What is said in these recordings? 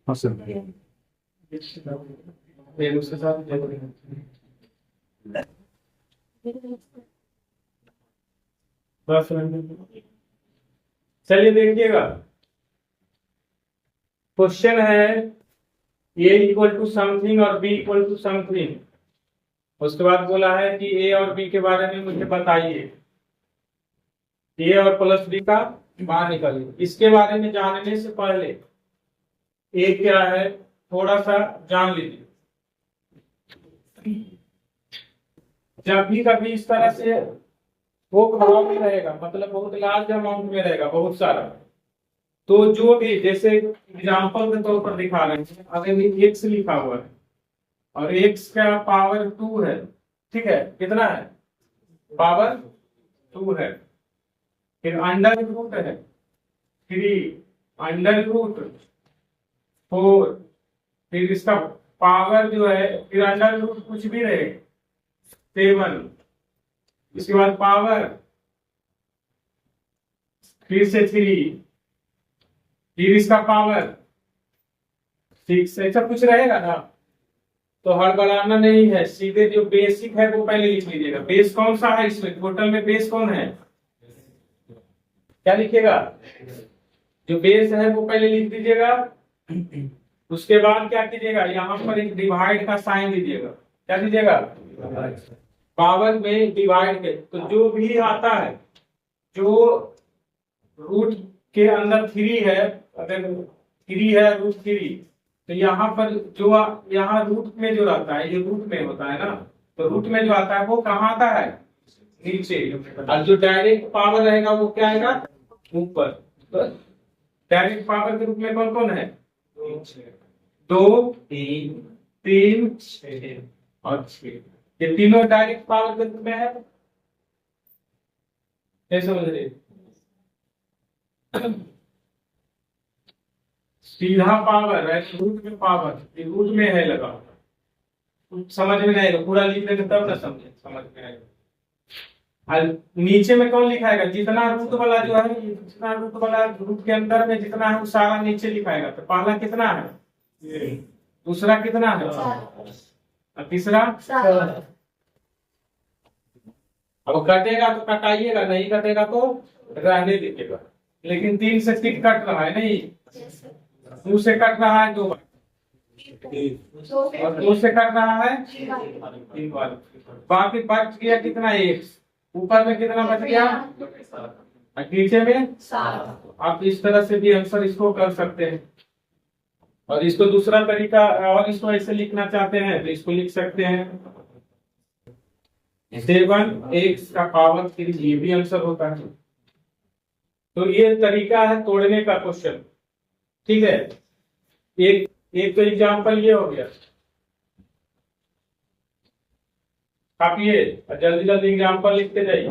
हाँ सर। फिर उसके साथ बस चलिए देखिएगा, क्वेश्चन है ए इक्वल टू समथिंग और बी इक्वल टू समथिंग। उसके बाद बोला है कि ए और बी के बारे में मुझे बताइए, ए और प्लस बी का बाहर निकालिए। इसके बारे में जानने से पहले ए क्या है थोड़ा सा जान लीजिए। जब भी कभी इस तरह से वो खराब में रहेगा, मतलब बहुत लार्ज अमाउंट में रहेगा, बहुत सारा, तो जो भी जैसे एग्जांपल के तौर पर दिखा रहे हैं, अगर एक्स लिखा हुआ है और एक्स का पावर 2 है, ठीक है, कितना है पावर 2 है, फिर अंडर रूट है 3, अंडर रूट 4, फिर इसका पावर जो है फिर अंडर रूट कुछ भी रहे 7, इसके बाद पावर फिर से 3, फिर इसका पावर 6, ऐसा कुछ रहेगा ना। तो हड़बड़ाना नहीं है, सीधे जो बेसिक है वो पहले लिख लीजिएगा। बेस कौन सा है इसमें, टोटल में बेस कौन है, क्या लिखिएगा, जो बेस है वो पहले लिख दीजिएगा। उसके बाद क्या कीजिएगा, यहाँ पर एक डिवाइड का साइन दीजिएगा। क्या दीजिएगा, पावर में डिवाइड के, तो जो भी आता है, जो रूट के अंदर 3 है, अगर 3 है रूट 3, तो यहाँ पर जो यहाँ रूट में जो रहता है, ये रूट में होता है ना, तो रूट में जो आता है वो कहाँ आता है, नीचे, और जो डायरेक्ट पावर रहेगा वो क्या आएगा, ऊपर। तो डायरेक्ट पावर के रूप में कौन कौन है, 2, 3 और 6, ये तीनों डायरेक्ट पावर के रूप में है। कैसे समझ रहे, सीधा पावर है, रूट में पावर, रूट में है लगा, समझ में नहीं आएगा, पूरा लिख देंगे तब ना समझे, समझ में आएगा। और नीचे में कौन लिखाएगा, जितना रूट वाला जो है, जितना रूट वाला रूट के अंदर में जितना है वो सारा नीचे लिखाएगा। तो पहला कितना है, दूसरा कितना है, और तीसरा। अब कटेगा तो कटाइएगा, नहीं कटेगा तो रहने दीजिएगा। लेकिन 3 से टिक कट रहा है, नहीं 2 से कट रहा है 2 बार, और 2 से कट रहा है 3 बार। बाकी बच गया कितना, 1, ऊपर में कितना बच गया, और नीचे में 7। आप इस तरह से भी आंसर इसको कर सकते हैं। और इसको दूसरा तरीका, और इसको ऐसे लिखना चाहते हैं तो इसको लिख सकते हैं 7x का पावर 3, ये भी आंसर होता है। तो ये तरीका है तोड़ने का क्वेश्चन, ठीक है। एक तो एग्जांपल ये हो गया, कापिए और जल्दी जल्दी एग्जांपल लिखते जाइए,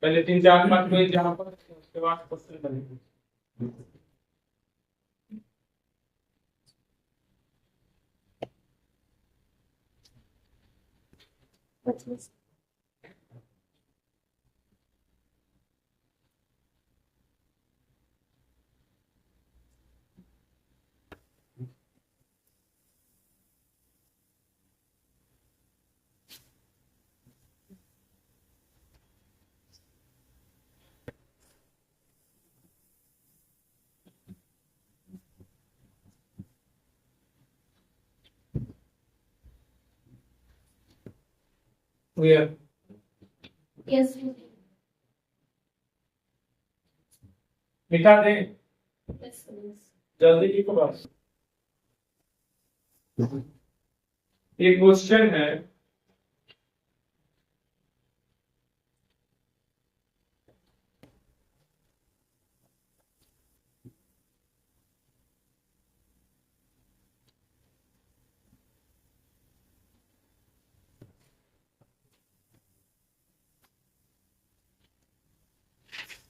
पहले 3-4 तो एग्जांपल, उसके बाद क्वेश्चन बनेंगे। Yes. मिटा दे, Yes. जल्दी लिखो बस। एक क्वेश्चन है,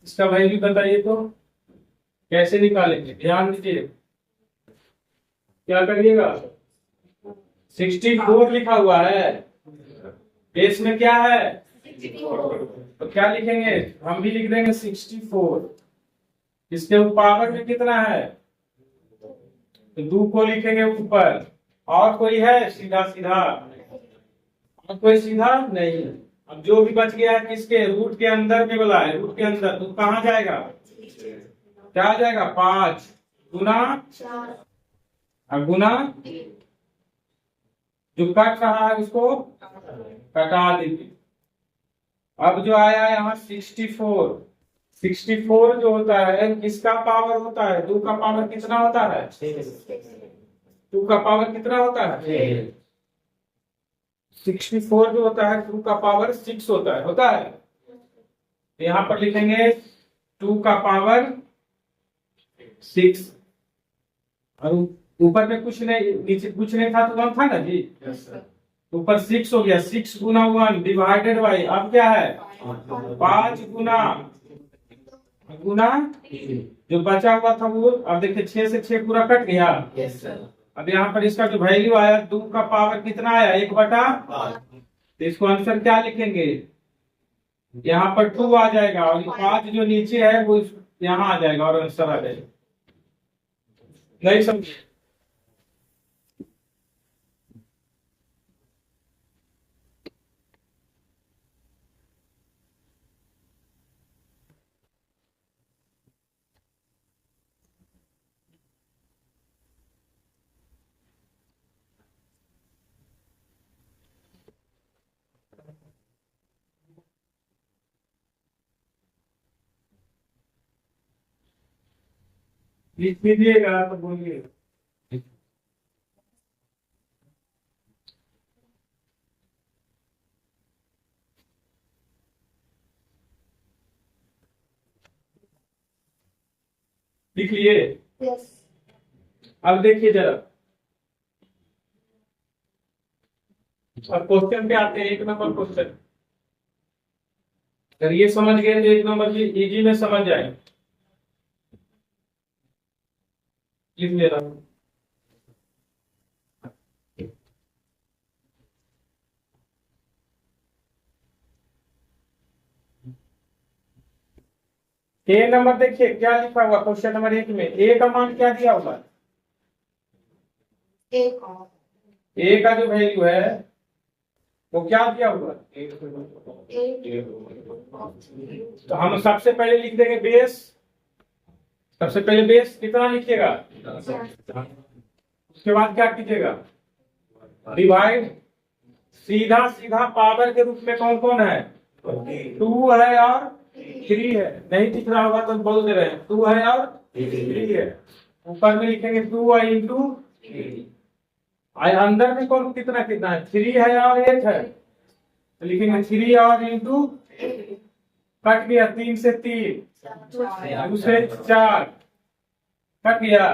इसका वैल्यू बताइए तो कैसे निकालेंगे, ध्यान दीजिए। क्या करिएगा, 64 लिखा हुआ है, बेस में क्या है तो क्या लिखेंगे, हम भी लिख देंगे 64। इसके पावर में कितना है, तो 2 को लिखेंगे ऊपर। और कोई है सीधा सीधा, और कोई सीधा नहीं। अब जो भी बच गया है किसके, रूट के अंदर में वाला है, रूट के अंदर, तो कहाँ जाएगा, क्या आ जाएगा, 5 गुना, और गुना जो कट रहा है उसको कटा दीजिए। अब जो आया यहाँ 64, 64 जो होता है किसका पावर होता है, 2 का पावर कितना होता है, 2 का पावर कितना होता है, 64 जो होता है 2 का पावर 6 होता है। तो यहाँ पर लिखेंगे 2 का पावर 6, और ऊपर में कुछ नहीं, नीचे कुछ नहीं था तो 1 था ना जी, ऊपर 6 हो गया, 6 गुना 1 डिवाइडेड बाई, अब क्या है 5 गुना गुना जो बचा हुआ था वो, अब देखिए 6 से 6 पूरा कट गया। अब यहाँ पर इसका जो वैल्यू आया 2 का पावर कितना आया, 1/5। तो इसको आंसर क्या लिखेंगे, यहाँ पर 2 आ जाएगा, और 5 जो नीचे है वो यहाँ आ जाएगा और आंसर आ जाएगा। नहीं समझे, लिख दीजिएगा तो बोलिए। लिख लिए, अब देखिए जरा, अब क्वेश्चन पे आते हैं, 1 नंबर क्वेश्चन। अगर ये समझ गए तो 1 नंबर की इजी में समझ जाए। लिख ले रहा हूं, ए नंबर देखिए क्या लिखा हुआ क्वेश्चन नंबर 1 में, ए का मान क्या दिया हुआ, ए का जो वैल्यू है वो क्या दिया हुआ, तो हम सबसे पहले लिख देंगे बेस। सबसे पहले बेस कितना लिखिएगा, उसके बाद क्या कीजिएगा, डिवाइड। सीधा सीधा पावर के रूप में कौन कौन है, 2 है और 3 है, नहीं दिख रहा होगा तो बोल दे रहे हैं, 2 है और 3 है। ऊपर में लिखेंगे 2 इंटू, अंदर में कौन कितना कितना है, 3 है और 8 है, तो लिखेंगे 3 और इंटू, कट गया 3 से 3, दूसरे 4 कट गया।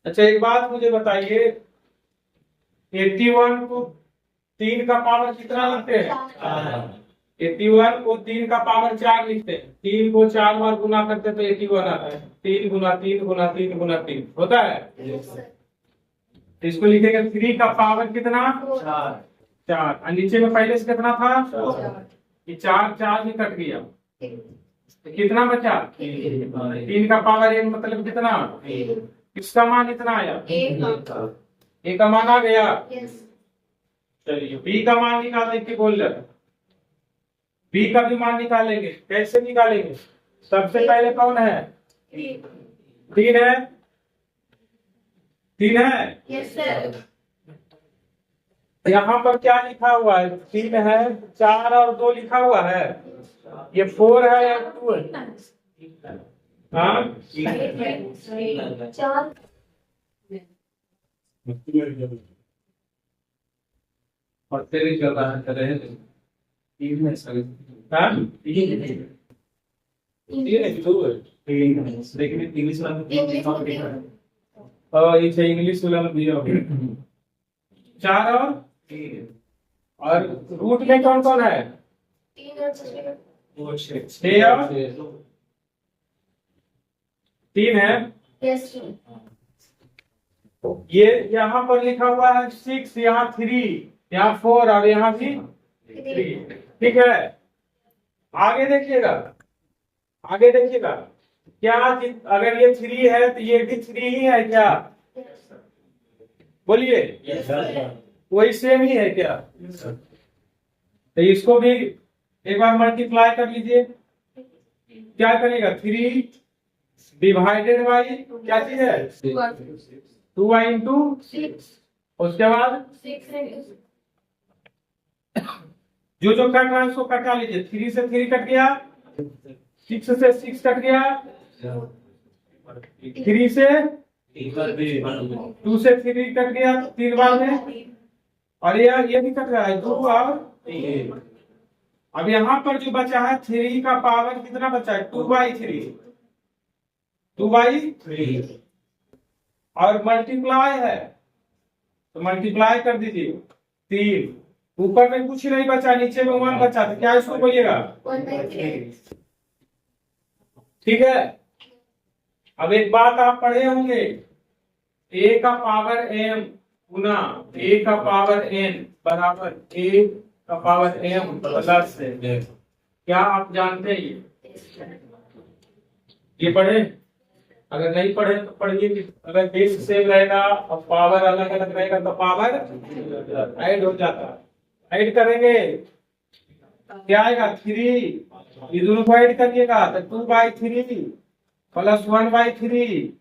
अच्छा एक बात मुझे बताइए, 81 को 3 का पावर कितना लिखते हैं, 81 को 3 का पावर 4 लिखते हैं, 3 को 4 बार गुना करते हैं तो 81 आता है, 3 गुना 3 गुना 3 गुना 3 होता है। तो इसको लिखेंगे 3 का पावर कितना, 4, और नीचे में पहले से कितना था, ये 4 में कट गया, तो कितना बचा, 3 का पावर 1 मतलब कितना, किसका मान इतना आया, ए का मान आ गया। चलिए बी का मान निकालने की बोल रहे, बी का भी मान निकालेंगे, कैसे निकालेंगे, सबसे पहले कौन है, 3 है, 3 है, यहाँ पर क्या लिखा हुआ है, 3 है, 4 और 2 लिखा हुआ है, ये 4 है या 2 है, हाँ और तेरे चल रहा है, रहे इंग्लिश वाला दिया हो, 4 और रूट में कौन कौन है, 6 और 3 है। ये यहाँ पर लिखा हुआ है 6, यहाँ 3, यहाँ 4 और यहाँ भी 3। ठीक है, आगे देखिएगा, आगे देखिएगा, क्या अगर ये 3 है तो ये भी 3 ही है क्या? बोलिए, वही सेम ही है क्या? तो इसको भी एक बार मल्टीप्लाई कर लीजिए। क्या करेगा? 3 डिवाइडेड बाई क्या चीज है? 2y इंटू, 6 उसके बाद 6 जो जो कट रहा है उसको कटा लीजिए। 3 से 3 कट गया, 6 से 6 कट गया, 3 से 2 से 3 कट गया 3 बार में, और ये भी कट रहा है 2 और 3। अब यहाँ पर जो बचा है 3 का पावर कितना बचा है? 2/3, 2/3 और मल्टीप्लाई है तो मल्टीप्लाई कर दीजिए 3। ऊपर में कुछ नहीं बचा, नीचे में 1 बचा, तो क्या इसको बोलिएगा? 1/3। ठीक है, अब एक बात आप पढ़े होंगे, a का पावर m गुना a का पावर n बराबर a का पावर m प्लस है। क्या आप जानते हैं ये पढ़े? अगर नहीं पढ़े तो पढ़िए कि अगर बेस सेम रहेगा और पावर अलग अलग रहेगा तो पावर ऐड हो जाता है। ऐड करेंगे क्या आएगा? 3, ये दोनों को ऐड करिएगा तो 2/3 प्लस 1/3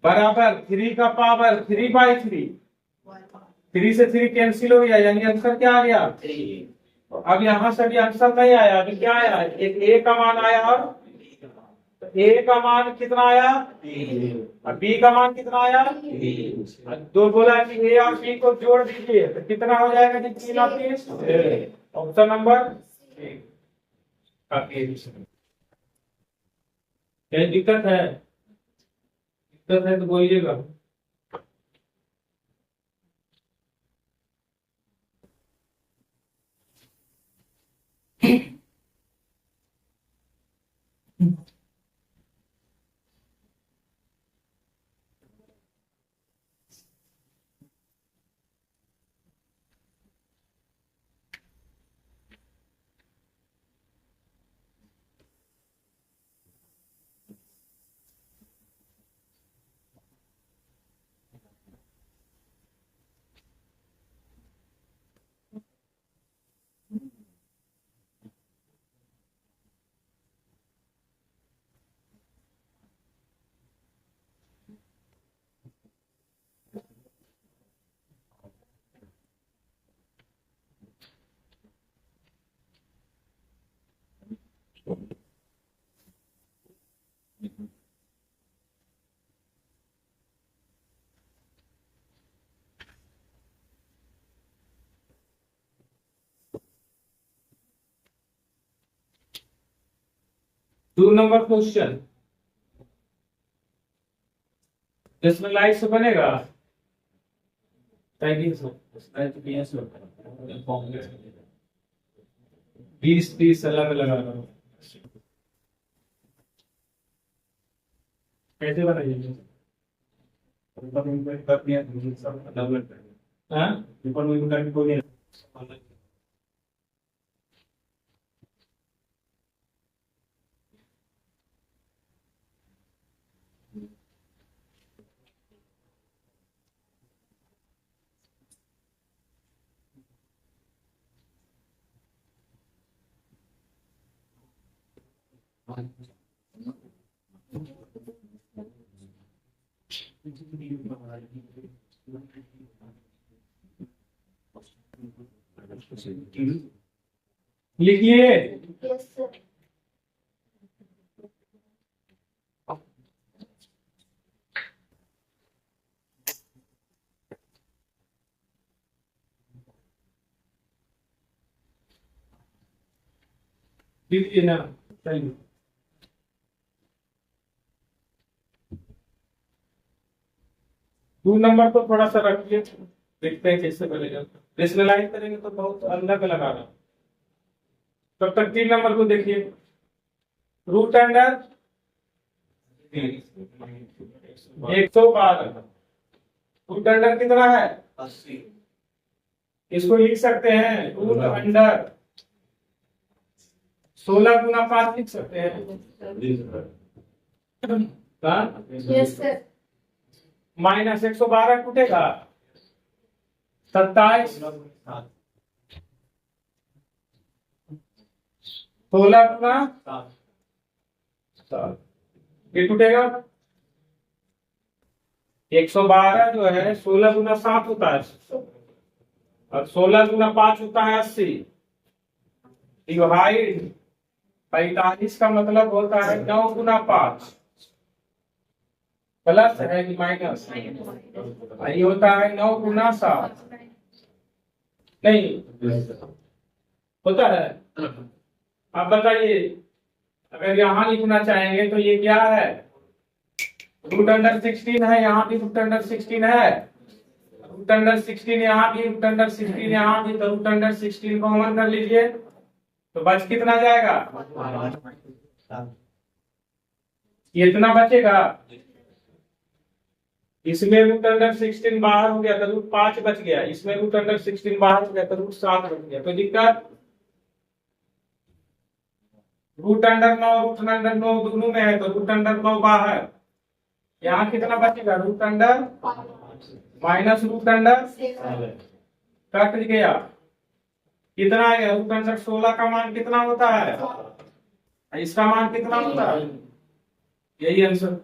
बराबर 3 का पावर 3/3। 3 से 3 कैंसिल हो गया, यानी आंसर क्या आ गया? तो अब यहाँ से भी आंसर नहीं आया, अभी क्या आया? एक ए का मान आया, और ए का मान कितना आया और बी का मान कितना आया? दो बोला कि ए और बी को जोड़ दीजिए तो कितना हो जाएगा जी? 3 और 3। ऑप्शन नंबर क्या दिक्कत है? दिक्कत है तो बोलिएगा। दो नंबर क्वेश्चन, इसमें लाइट से बनेगा 20-30 अलग अलग कैसे बनाइए? लिखिए। Yes, sir. लिखिए ना, चाहिए। टू नंबर को थोड़ा सा रखिए, देखते हैं कैसे बनेगा। रेशनलाइज करेंगे तो बहुत अंदर का लगाना। तब तक 3 नंबर को देखिए, रूट अंडर 112। रूट अंडर कितना है? 80। इसको लिख सकते हैं रूट अंडर 16 गुना 5 लिख सकते हैं। Yes, sir. माइनस 112 टूटेगा 27, 16 गुना 7 ये टूटेगा। 112 जो है 16 गुना 7 होता है और 16 गुना 5 होता है 80 डिवाइड 45 का मतलब होता है 9 गुना 5 प्लस है कि माइनस, ये होता है 9 गुना 7 नहीं होता है। अब बताइए अगर यहाँ लिखना चाहेंगे तो ये क्या है, रूट अंडर 16 है, यहाँ भी रूट अंडर 16 है, रूट अंडर 16 यहाँ भी, रूट अंडर 16 यहाँ भी, तो रूट अंडर 16 कॉमन कर लीजिए तो बच कितना जाएगा, ये इतना बचेगा। इसमें रूट अंडर 16 बाहर हो गया तो रूट 5 बच गया, इसमें रूट अंडर 16 बाहर हो गया तो रूट 7 बच गया। तो दिक्कत रूट अंडर 9 रूट अंडर 9 दोनों में है तो रूट अंडर 9 बाहर, यहाँ कितना बचेगा root under minus root under cut गया, कितना आ गया रूट अंडर 16 का मान कितना होता है, इसका मान कितना होता है, यही आंसर।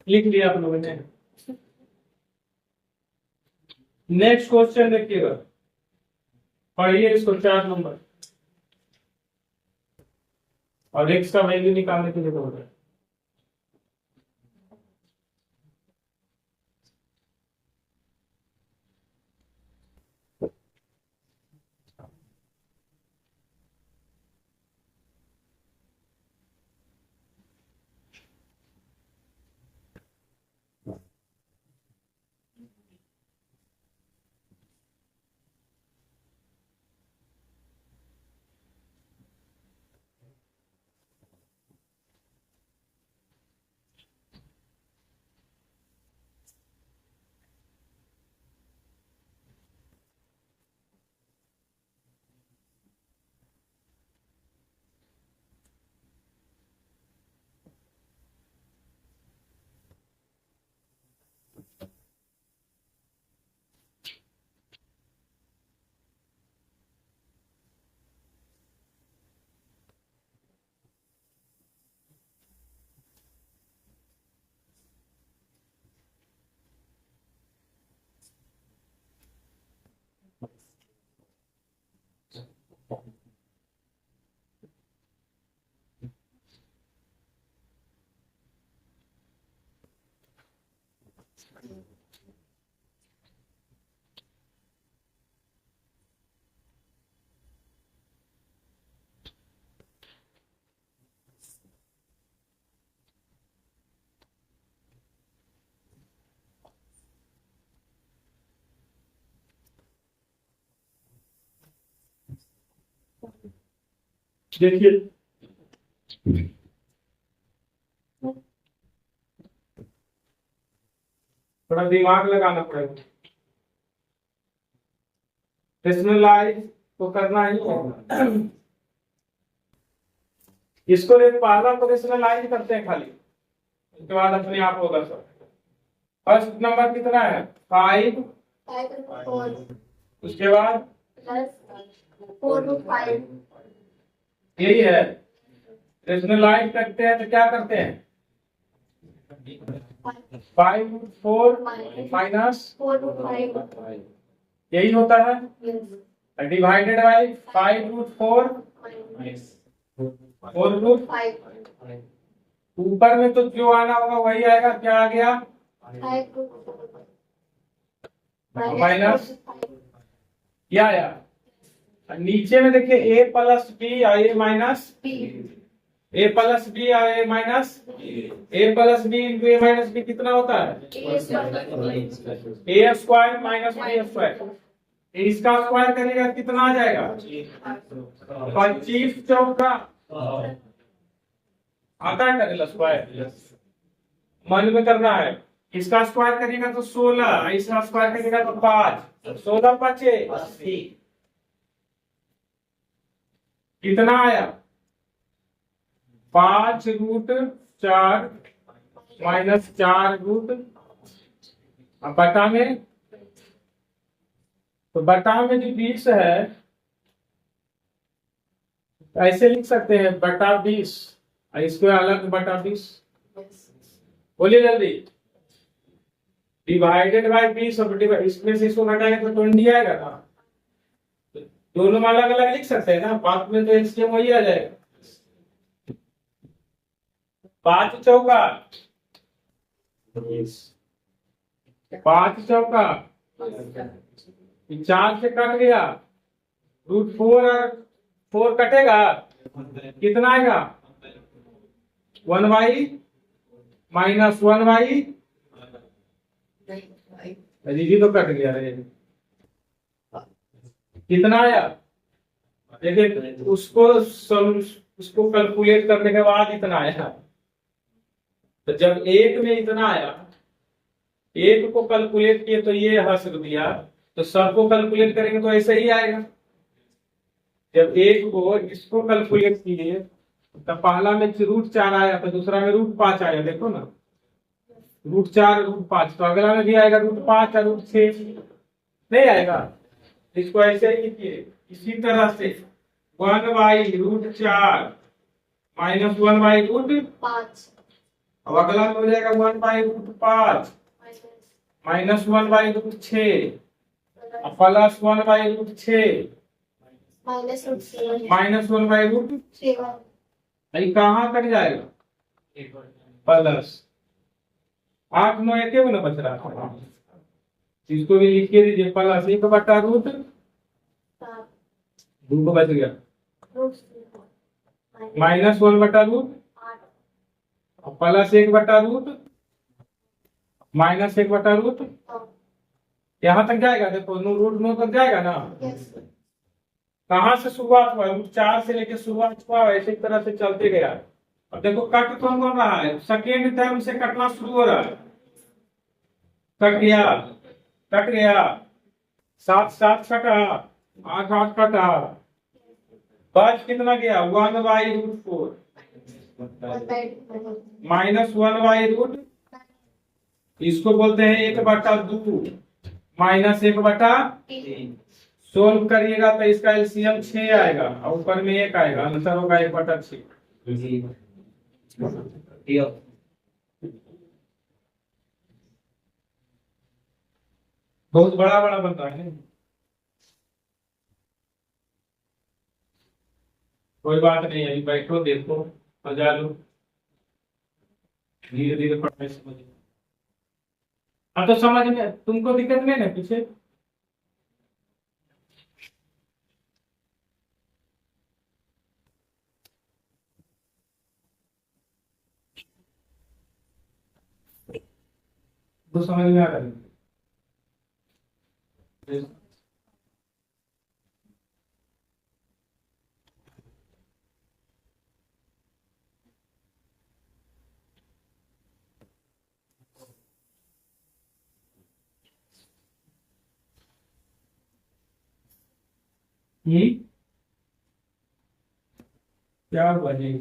लिख लिया आप लोगों ने। नेक्स्ट क्वेश्चन देखिएगा, पढ़िए इसको 4 नंबर और एक्स का वैल्यू निकालने के लिए बोल रहे हैं। देखिए थोड़ा दिमाग लगाना पड़ेगा, रेशनलाइज तो करना ही है। इसको पहला तो रेशनलाइज करते हैं खाली, उसके बाद अपने आप होगा सब। फर्स्ट नंबर कितना है 5 5 root 4 उसके बाद plus 4 root 5 यही है। रेशनलाइज करते हैं तो क्या करते हैं? 5 रूट 4 माइनस 4 root 5 यही होता है। yes divided by 5 root 4 minus 4 root 5 ऊपर में तो जो आना होगा वही आएगा। क्या आ गया? 5 root 4 माइनस क्या आया? और नीचे में देखिए a प्लस बी और a minus b a plus b और a minus a plus b into a minus b कितना होता है? a square a square minus b square. इसका स्क्वायर करेगा कितना आ जाएगा? 25 चौका आता है करेला स्क्वायर। मन में करना है। इसका स्क्वायर करेगा तो 16, इसका स्क्वायर करेगा तो 5, 16 5 80 कितना आया? 5 रूट 4 माइनस 4 रूट। अब बटा में तो बटा में जो 20 है ऐसे लिख सकते हैं बटा 20 और इसको अलग बटा 20। बोलिए जल्दी। डिवाइडेड बाय 20 और इसमें से इसको घटाएंगे तो 20 आएगा ना। दोनों में अलग अलग लिख सकते हैं ना। बाद में तो एलसीएम वही आ जाएगा। 5 चौका 5 चौका 4 से कट गया। रूट 4 और 4 कटेगा कितना आएगा? 1 बाई माइनस 1 बाई दीदी तो कट गया रे। कितना आया? देखिए उसको कैलकुलेट करने के बाद इतना आया। तो जब एक में इतना आया, एक को कैलकुलेट किए तो ये हंस दिया, तो सबको कैलकुलेट करेंगे तो ऐसे ही आएगा। जब एक को इसको कैलकुलेट किए तो पहला में रूट 4 आया तो दूसरा में रूट 5 आया। देखो ना, रूट 4 रूट 5 तो अगला में भी आएगा रूट 5 और रूट 6 नहीं आएगा। इसको ऐसे ही लिखिए इसी तरह से 1 by root 4 minus 1 by root 5 अब अगला में हो जाएगा 1 by root 5 minus 1 by root 6 plus 1 by root 6 minus root 7 minus 1 by root 7 नहीं कहाँ तक जाएगा? प्लस 8 9 एक में ना बच रहा है। इसको भी लिख के दीजिए प्लस 1 बटा रूट 2 को बच गया root 7 माइनस 1 बटा रूट 8 प्लस 1 बटा रूट माइनस 1 बटा रूट। यहाँ तक जाएगा। देखो रूट 9 तक जाएगा ना। yes कहाँ से शुरुआत हुआ? रूट 4 से लेके शुरुआत हुआ ऐसे तरह से चलते गया। अब देखो कट कौन कौन रहा है? सेकेंड टर्म से कटना शुरू हो रहा है। कट गया कट गया 7 7 कटा 8 8 कटा बच कितना गया? 1 by root 4 1 by 2 minus 1 by root इसको बोलते हैं 1 बटा 2 माइनस 1 बटा 3 सोल्व करिएगा तो इसका एलसीएम 6 आएगा और ऊपर में 1 आएगा। आंसर होगा 1 बटा 6। बहुत बड़ा बड़ा बनता है। कोई बात नहीं, अभी बैठो देखो मजा लो, धीरे धीरे पढ़ाई समझ। अब तो समझ में तुमको दिक्कत नहीं ना पीछे? तो समझ में आ रहा है। क्या हुआ जी?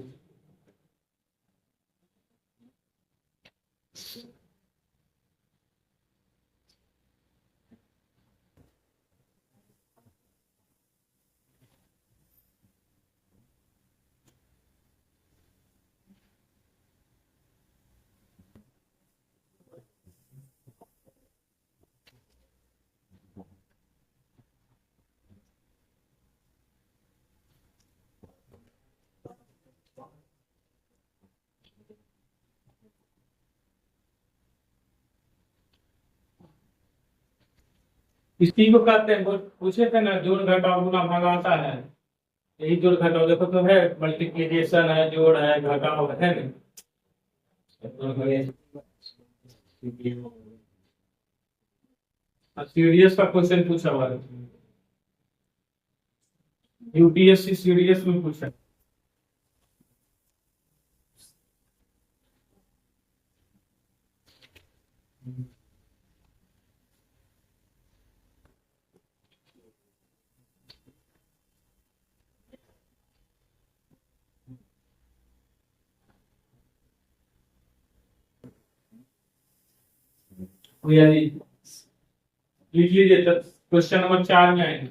इसी को कहते हैं, पूछे थे ना, जोड़ घटाव गुना भागाता है, यही जोड़ घटाव देखो तो है, मल्टीप्लिकेशन है, जोड़ है, घटाव है ना। सीडीएस का क्वेश्चन पूछा हुआ है, यूपीएससी सीडीएस में पूछा। लिख लीजिए, क्वेश्चन नंबर 4 में आएंगे।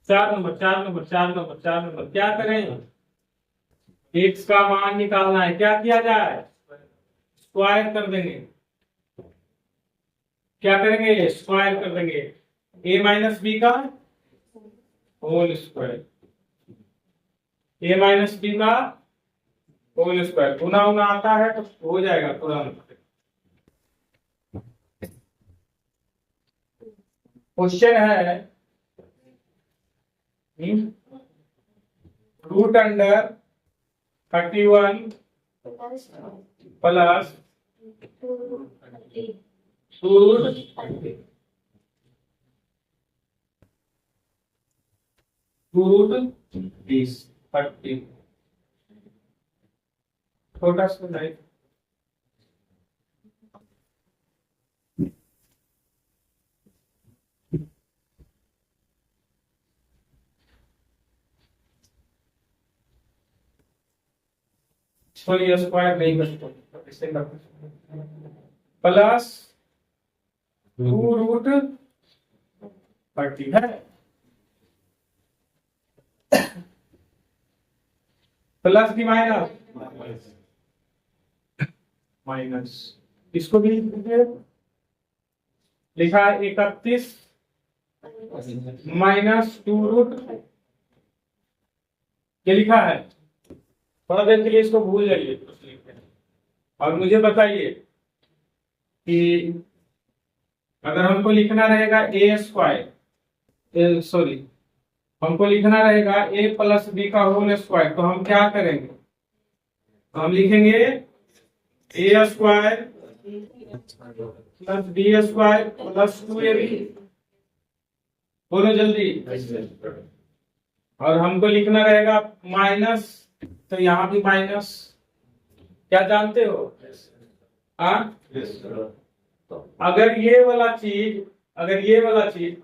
चार नंबर क्या करें, एक्स का मान निकालना है, क्या किया जाए, स्क्वायर कर देंगे। क्या करेंगे, स्क्वायर कर देंगे, ए माइनस बी का होल स्क्वायर, ए माइनस बी का होल स्क्वायर, गुना उना आता है तो हो जाएगा तुरंत। क्वेश्चन है रूट अंडर 31 प्लस रूट 30 छोटा सा लाइट। सॉरी, स्क्वायर नहीं कर सकते, इससे प्लस 2 रूट 30 है, प्लस की माइनस, इसको भी लिखा है 31 माइनस 2 रूट, ये लिखा है। थोड़ा देर के लिए इसको भूल जाइए और मुझे बताइए कि अगर हमको लिखना रहेगा ए स्क्वायर, सॉरी, हमको लिखना रहेगा ए प्लस बी का होल स्क्वायर, तो हम क्या करेंगे, हम लिखेंगे a square plus b square plus 2ab, बोलो जल्दी। और हमको लिखना रहेगा माइनस, तो यहाँ भी माइनस, क्या जानते हो, तो अगर ये वाला चीज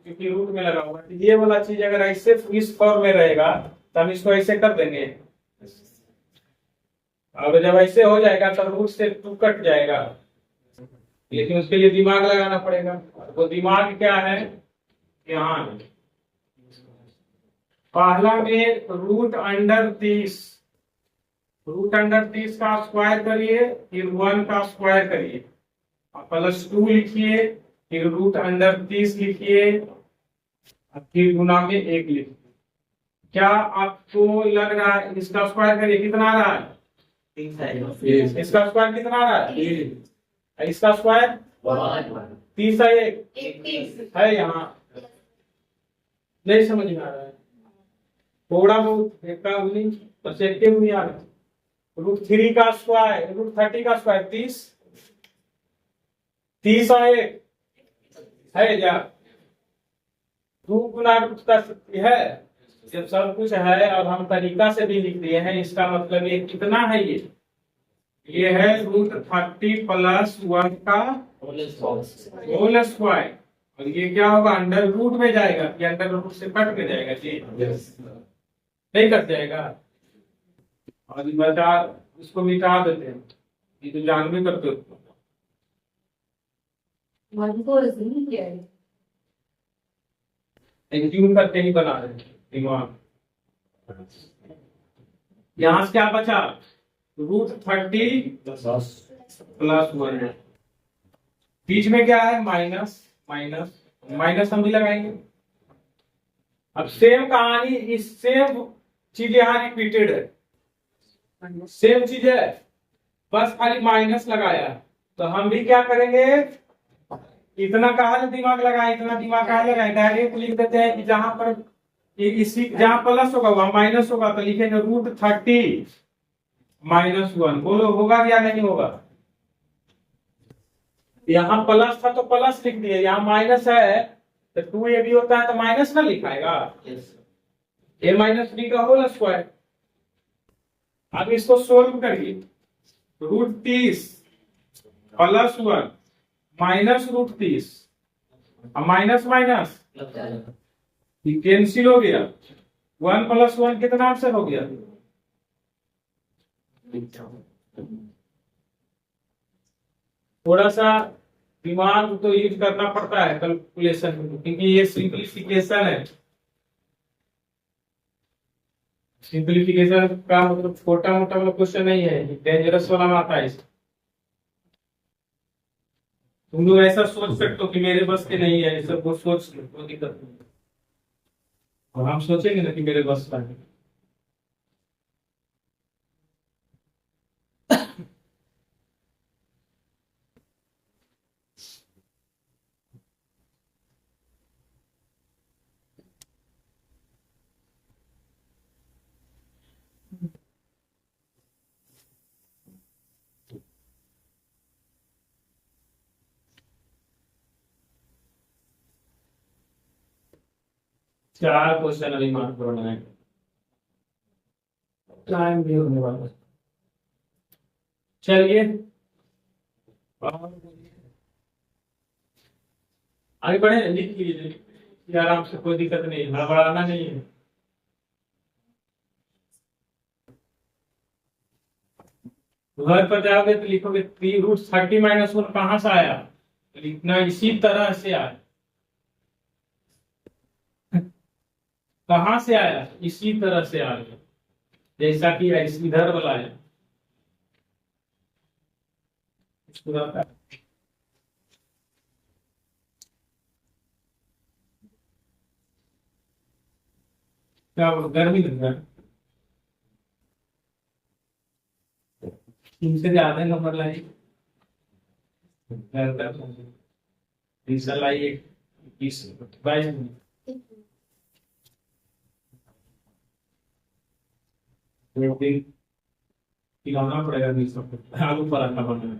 क्योंकि रूट में लगा हुआ है, ये वाला चीज अगर ऐसे इस फॉर्म में रहेगा तो हम इसको ऐसे कर देंगे, अब जब ऐसे हो जाएगा तो रूट से 2 कट जाएगा, लेकिन उसके लिए दिमाग लगाना पड़ेगा। वो दिमाग क्या है, यहाँ पहला में रूट अंडर 30 का स्क्वायर करिए, फिर 1 का स्क्वायर करिए, प्लस 2 लिखिए, फिर रूट अंडर 30 लिखिए, फिर गुना में 1 लिखिए। क्या आपको लग रहा है इसका स्क्वायर करिए कितना आ रहा है, इसका स्क्वायर कितना आ रहा है, इसका स्क्वायर 30 है, यहाँ नहीं समझ में आ रहा है, थोड़ा बहुत परसेंटेज में आ रहा है। रूट 3 का स्क्वायर, रूट 30 का स्क्वायर 30 है क्या, 2 गुना रूट 30 है। जब सब कुछ है और हम तरीका से भी लिख दिए हैं, इसका मतलब ये कितना है, ये है रूट 30 प्लस 1 का होल स्क्वायर, और ये क्या होगा, अंडर रूट में जाएगा, ये अंडर रूट से कट में जाएगा जी, नहीं कट जाएगा। और बता उसको मिटा देते हैं, ये तो जान भी करते हो, ट्यून करके ही बना रहे दिमाग। यहाँ से क्या बचा, रूट 30 प्लस 1, बीच में क्या है, माइनस माइनस माइनस हम भी लगाएंगे। अब सेम कहानी, इस सेम चीज यहाँ रिपीटेड है, सेम चीज है, बस खाली माइनस लगाया। तो हम भी क्या करेंगे, इतना कहा दिमाग लगाए, इतना दिमाग कहा लगाए, डायरेक्ट लिख देते हैं कि जहां पर इसी जहां प्लस होगा वहां माइनस होगा, तो लिखेंगे √30 - 1। बोलो होगा या नहीं होगा? यहाँ प्लस था तो प्लस लिख दिए, यहाँ माइनस है तो 2ab होता है तो माइनस ना लिखाएगा, a - b का होल स्क्वायर। अब इसको सोल्व करिए, √30 + 1 -√30, माइनस माइनस कैंसिल हो गया, 1 + 1 कितना आंसर हो गया? थोड़ा सा दिमाग तो यूज करना पड़ता है कैलकुलेशन में, क्योंकि ये सिंप्लीफिकेशन है। सिंप्लीफिकेशन का मतलब छोटा मोटा वाला क्वेश्चन नहीं है, डेंजरस वाला में आता है। तुम लोग ऐसा सोच सकते हो कि मेरे बस के नहीं है, सब वो सोच लो, कोई दिक्कत नहीं। और हम सोचेंगे ना कि मेरे बस का है। चार क्वेश्चन अभी मार्क करना है, टाइम भी होने वाला है। चलिए आगे बढ़े, लिख लीजिए आराम से, कोई दिक्कत नहीं है, हड़बड़ाना नहीं है। घर पर जाओगे तो लिखोगे 3√30 - 1 कहां से आया, लिखना इसी तरह से आया। कहां से आया, इसी तरह से आया, जैसा कि इधर वाला है। क्या गर्मी लग रहा है? तुमसे ज्यादा नंबर लाइए, लाइए 20-22 दिन खिलाना पड़ेगा, 20 आलू पराठा बनाना,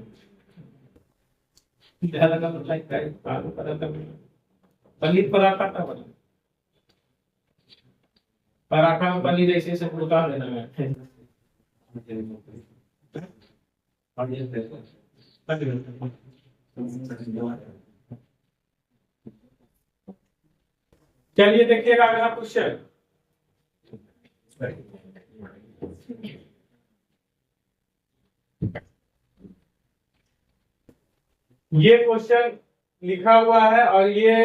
ज्यादा नंबर लाइक आलू पराठा बना, पनीर पराठा का बना, पराठा में पनीर ऐसे ऐसे उड़का देना है। चलिए देखिएगा अगला क्वेश्चन। ये क्वेश्चन लिखा हुआ है और ये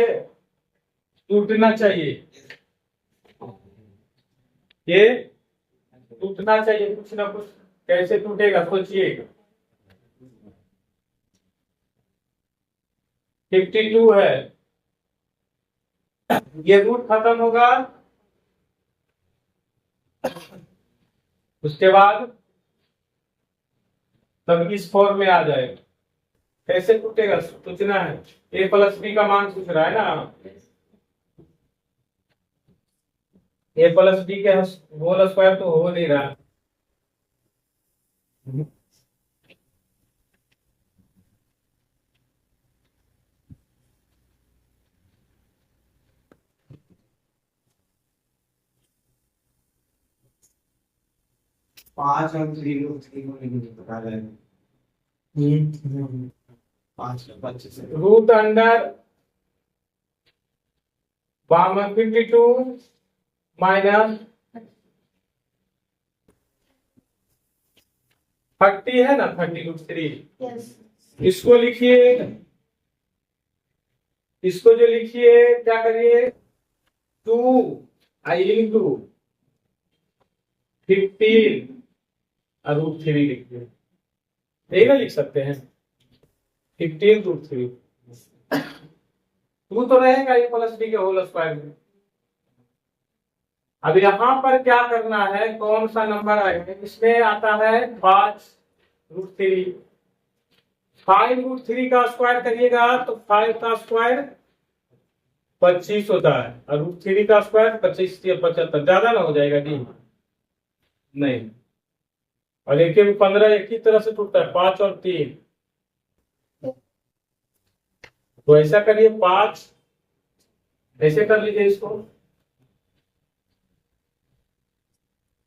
टूटना चाहिए, ये टूटना चाहिए कुछ ना कुछ। कैसे टूटेगा सोचिएगा। 52 है, ये रूट खत्म होगा, उसके बाद तब इस फॉर्म में आ जाएगा। कैसे टूटेगा सोचना है। a + b का मान पूछ रहा है ना, a + b के होल स्क्वायर तो हो नहीं रहा। पांच और 3 बता रहे हैं। 5 25 रूट अंडर 52 माइनस 30 है ना, 30√3। Yes. इसको लिखिए, इसको जो लिखिए क्या करिए, 2i × 15 √3 लिखिए, यही ना लिख सकते हैं, 15 √3। टू तो रहेगा ए प्लस बी के होल स्क्वायर में। अब यहाँ पर क्या करना है, कौन सा नंबर आएगा, इसमें आता है 5√3। 5√3 का स्क्वायर करिएगा तो 5 का स्क्वायर 25 होता है, और √3 का स्क्वायर 25 से 75, ज्यादा ना हो जाएगा जी? नहीं। और एक 15 एक ही तरह से टूटता है, 5 और 3। तो ऐसा करिए, 5 ऐसे कर लीजिए इसको,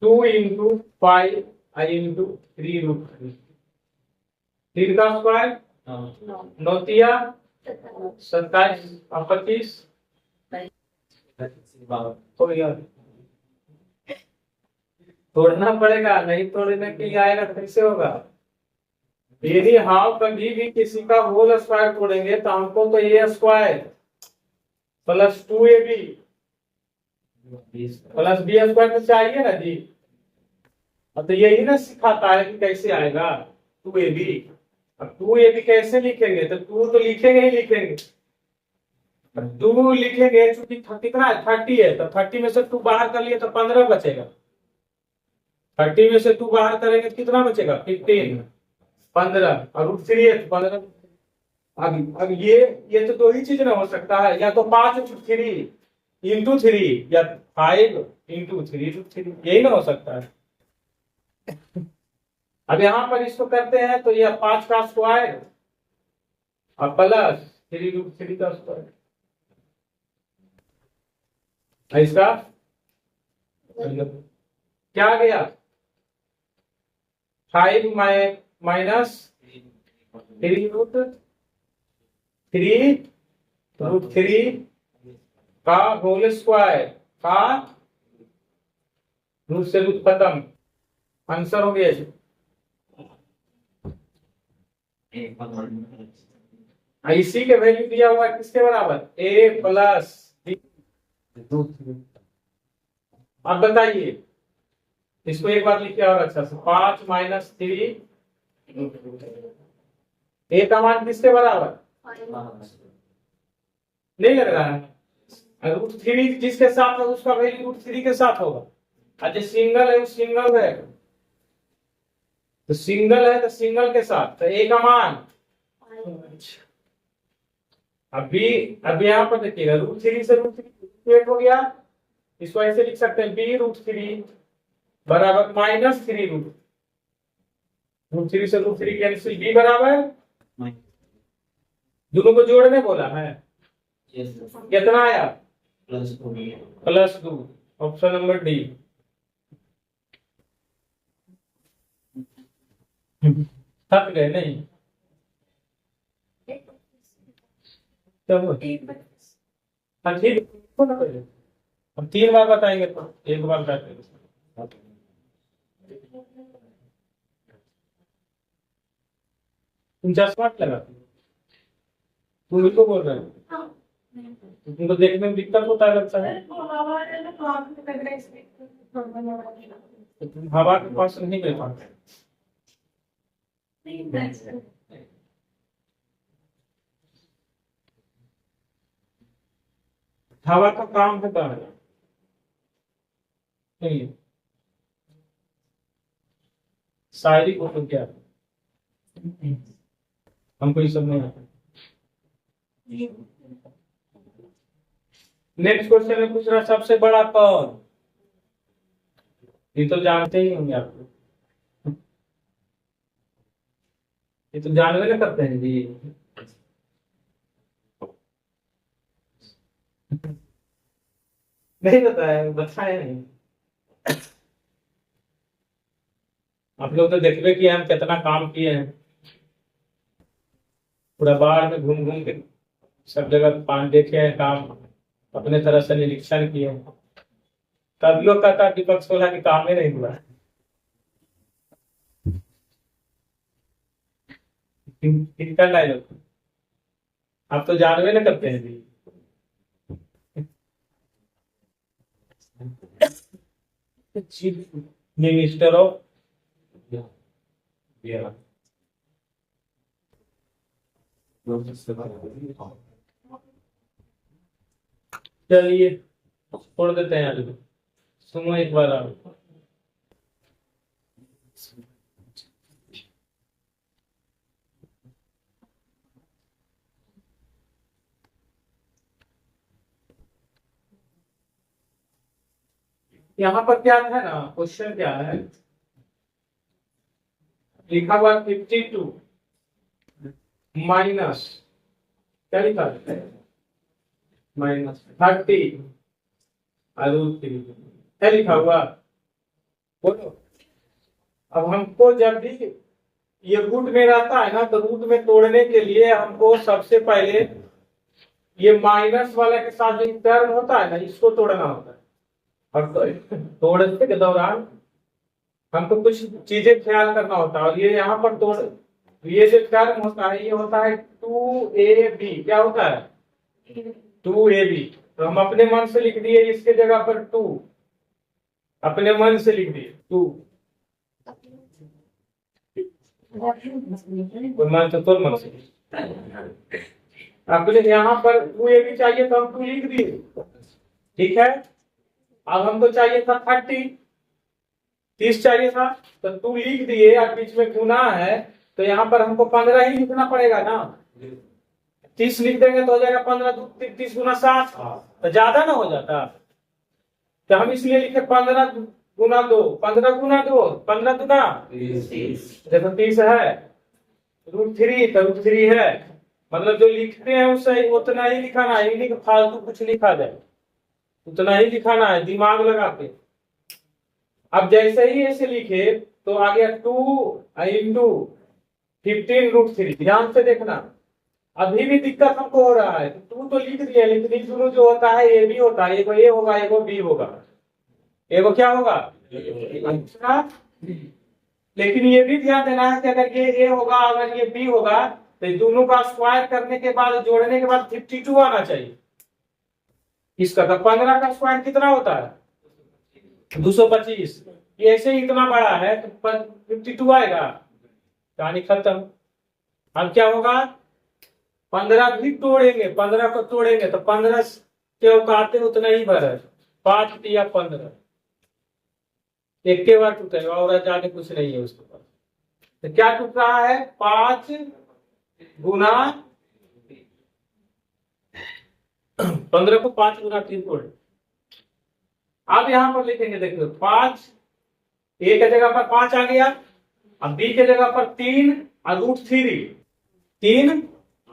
2 × 5 × 3√3। 3 का स्क्वायर 9 तिया 27 और 25 हो गया। तोड़ना पड़ेगा, नहीं तोड़ने के लिए आएगा कैसे होगा? यदि हम कभी भी किसी का होल स्क्वायर तोड़ेंगे तो हमको तो a square plus 2ab plus b square तो चाहिए ना जी। अब तो यही ना सिखाता है कि कैसे आएगा 2ab। अब 2ab कैसे लिखेंगे, तो 2 तो लिखेंगे ही लिखेंगे, 2 लिखेंगे चूंकि कितना है 30 है, तो 30 में से 2 बाहर कर लिए तो 15 बचेगा। 30 में से 2 बाहर करेंगे कितना बचेगा 15, 15 और √3 है तो 15। अब ये तो दो ही चीज ना हो सकता है, या तो 5√3 × 3 या 5 × 3√3, यही ना हो सकता है। अब यहाँ पर इसको करते हैं तो यह 5 का स्क्वायर और प्लस 3√3 का स्क्वायर, इसका क्या गया 5 माइनस 3√3 का होल स्क्वायर का रूट से रूट खत्म, आंसर हो गया। इसी के वैल्यू दिया हुआ है किसके बराबर, a प्लस b। अब बताइए इसको एक बार लिखिए और अच्छा से, 5 माइनस 3, a का मान किसके बराबर नहीं लग रहा है, √3 जिसके साथ है उसका वैल्यू √3 के साथ होगा। अच्छा सिंगल है, सिंगल है तो सिंगल है तो सिंगल के साथ, तो a का मान अब यहाँ पर देखिएगा √3 से √3 हो गया, इसको ऐसे लिख सकते हैं b√3 बराबर -3√। √3 से √3 कैंसिल, b बराबर दोनों को जोड़ने बोला है, कितना आया +2, ऑप्शन नंबर डी। थक गए नहीं? ठीक, हम 3 बार बताएंगे तो 1 बार बताएंगे। तुम चश्मा लगा, तुम इसको बोल रहे हो, तुमको देखने में दिक्कत होता है लगता है, तुम हवा के पास नहीं मिल पाते। हवा का काम होता है नहीं, शायरी को तो क्या हमको ये सब नहीं आता। नेक्स्ट क्वेश्चन में पूछ रहा सबसे बड़ा कौन, ये तो जानते ही होंगे आप, ये तो जानवे ना करते हैं जी। नहीं बताया, बताया नहीं। आप लोग तो देखबे कि हम कितना काम किए हैं, पूरा बाढ़ में घूम घूम के सब जगह पान देखे हैं, काम अपने तरह से निरीक्षण किए हैं। तब लोग कहता विपक्ष बोला कि काम ही नहीं हुआ। किसका डायलॉग, आप तो जानवे ना करते हैं जी। मिनिस्टर ऑफ चलिए छोड़ देते हैं आगे। सुनो एक बार आप। यहाँ पर क्या है ना, क्वेश्चन क्या है, लिखा हुआ 52 माइनस, क्या लिखा है, माइनस 30 √3, क्या लिखा हुआ, बोलो। अब हमको जब भी ये रूट में रहता है ना, तो रूट में तोड़ने के लिए हमको सबसे पहले ये माइनस वाला के साथ जो टर्म होता है ना, इसको तोड़ना होता है। और तोड़ने के दौरान हमको कुछ चीजें ख्याल करना होता है। और ये यहाँ पर तोड़, ये जो टर्म होता है ये होता है 2ab, क्या होता है 2ab। तो हम अपने मन से लिख दिए इसके जगह पर 2, अपने मन से लिख दिए 2। मन से तो मन से अपने यहाँ पर 2ab चाहिए तो हम 2 लिख दिए, ठीक है। अब हमको चाहिए था 30 चाहिए था, तो 2 लिख दिए। अब बीच में गुना है तो यहाँ पर हमको 15 ही लिखना पड़ेगा ना। 30 लिख देंगे तो हो जाएगा 15 30 गुना 60, तो ज्यादा ना हो जाता। तो हम इसलिए लिखे 15 गुना 2, 15 गुना 2 15 गुना 30, देखो 30 है, √3 तो √3 है। मतलब जो लिखते हैं उससे उतना ही लिखाना है, नहीं कि फालतू कुछ लिखा जाए, उतना ही लिखाना है दिमाग लगा के। अब जैसे ही ऐसे लिखे तो आ गया 2 इंटू 15 √3। ध्यान से देखना, अभी भी दिक्कत हमको हो रहा है। 2 तो लिख दिया, लेकिन इस दोनों जो होता है ए बी होता है, एगो ए होगा एगो बी होगा, एगो क्या होगा अच्छा। लेकिन ये भी ध्यान देना है कि अगर ये ए होगा अगर ये बी होगा तो दोनों का स्क्वायर करने के बाद जोड़ने के बाद 52 आना चाहिए। इसका तो 15 का स्क्वायर कितना होता है 225। ये ऐसे ही इतना बड़ा है तो 52 आएगा, कहानी खत्म। अब क्या होगा 15 भी तोड़ेंगे, 15 को तोड़ेंगे तो 15 के औकाते उतना ही भर है, 5 दिया 15, एक के बार टूटेगा और जाने कुछ नहीं है उसके पास। तो क्या टूट रहा है 5 गुना 15 को 5 गुना 3 तोड़े। अब यहां पर लिखेंगे, देखो 5 ए के जगह पर 5 आ गया, अब बी के जगह पर 3 और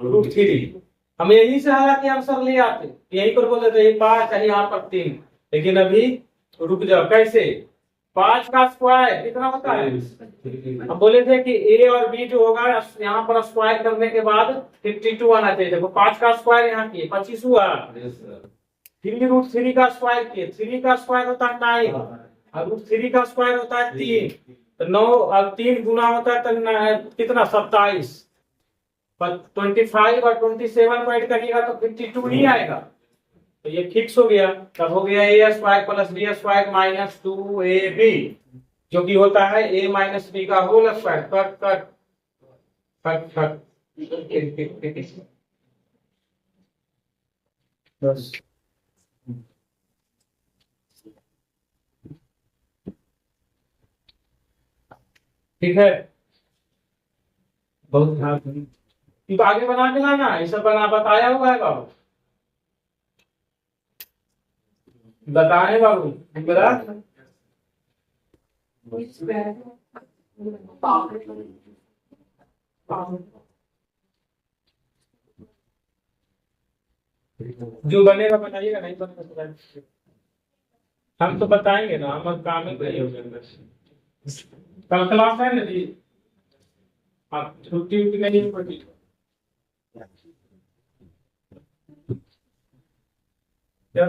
√3 हम यहीं से हालांकि आंसर ले आते, यहीं पर बोले थे 5 है यहाँ पर 3, लेकिन अभी रुक जाओ। कैसे 5 का स्क्वायर कितना होता है, हम बोले थे कि ए और बी जो होगा यहाँ पर स्क्वायर करने के बाद 52 आना चाहिए। देखो 5 का स्क्वायर यहाँ किए 25 हुआ, 3 √3 का स्क्वायर किए, 3 का स्क्वायर होता है 9 और √3 का स्क्वायर होता है 3, तो 9 और 3 गुना होता है तो कितना 27। 25 और 27 को ऐड करिएगा तो 52 ही आएगा। तो ये फिक्स हो गया, तब हो गया a square plus b square minus 2ab, जो कि होता है a माइनस बी का whole square. Cut cut cut cut बस ठीक है। बहुत ध्यान तो आगे बना के लाना, ऐसा बना बताया हुआ है बाबू, बताए बाबू बता। जो बनेगा बताइएगा, नहीं बनेगा तो बताइए। हम तो बताएंगे ना, हम काम ही नहीं होगा। कल क्लास है ना जी, आप छुट्टी उट्टी नहीं पड़ी। क्या